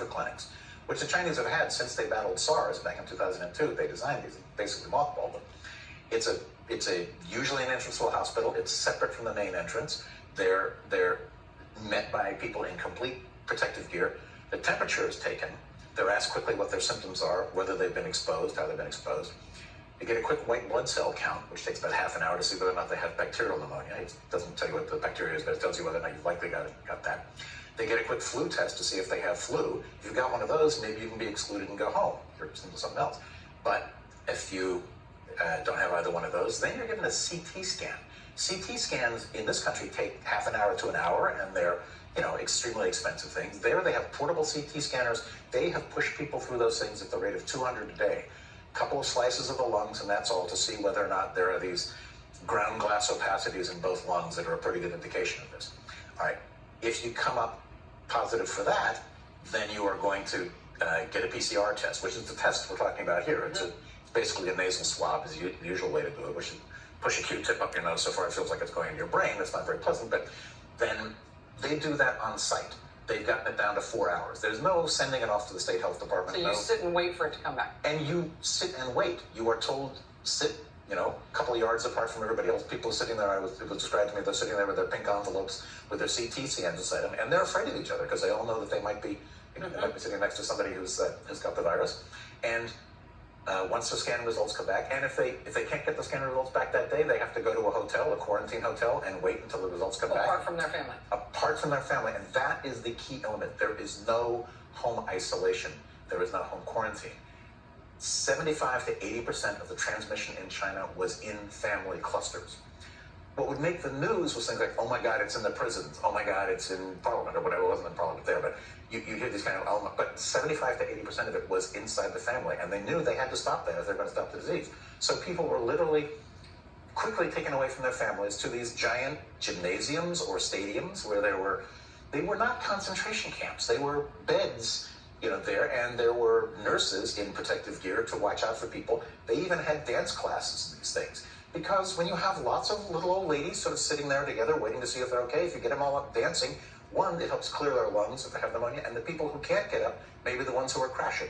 clinics, which the Chinese have had since they battled SARS back in 2002. They designed these and basically mothballed them. It's a usually an entrance to a hospital. It's separate from the main entrance. They're met by people in complete protective gear. The temperature is taken. They're asked quickly what their symptoms are, whether they've been exposed, how they've been exposed. They get a quick white blood cell count, which takes about half an hour to see whether or not they have bacterial pneumonia. It doesn't tell you what the bacteria is, but it tells you whether or not you've likely got that. They get a quick flu test to see if they have flu. If you've got one of those, maybe you can be excluded and go home. You're something else. But if you don't have either one of those, then you're given a CT scan. CT scans in this country take half an hour to an hour, and they're extremely expensive things. There they have portable CT scanners. They have pushed people through those things at the rate of 200 a day. A couple of slices of the lungs, and that's all, to see whether or not there are these ground glass opacities in both lungs that are a pretty good indication of this. All right, if you come up positive for that, then you are going to get a PCR test, which is the test we're talking about here. It's basically a nasal swab is the usual way to do it, which is push a Q-tip up your nose so far it feels like it's going in your brain. That's not very pleasant, but then they do that on site. They've gotten it down to 4 hours. There's no sending it off to the state health department. So you sit and wait for it to come back. And you sit and wait. You are told, sit, a couple of yards apart from everybody else. People sitting there, it was described to me, they're sitting there with their pink envelopes with their CT scans inside them, and they're afraid of each other because they all know that they might be, they might be sitting next to somebody who's got the virus. And once the scan results come back, and if they can't get the scan results back that day, they have to go to a hotel, a quarantine hotel, and wait until the results come back. Apart from their family. Apart from their family, and that is the key element. There is no home isolation. There is not home quarantine. 75 to 80% of the transmission in China was in family clusters. What would make the news was things like, oh my God, it's in the prisons. Oh my God, it's in Parliament, or whatever. It wasn't in Parliament there, but you hear these kind of elements. But 75 to 80% of it was inside the family, and they knew they had to stop that if they're going to stop the disease. So people were literally quickly taken away from their families to these giant gymnasiums or stadiums where they were not concentration camps. They were beds, there, and there were nurses in protective gear to watch out for people. They even had dance classes and these things. Because when you have lots of little old ladies sort of sitting there together waiting to see if they're okay, if you get them all up dancing, one, it helps clear their lungs if they have pneumonia, and the people who can't get up may be the ones who are crashing.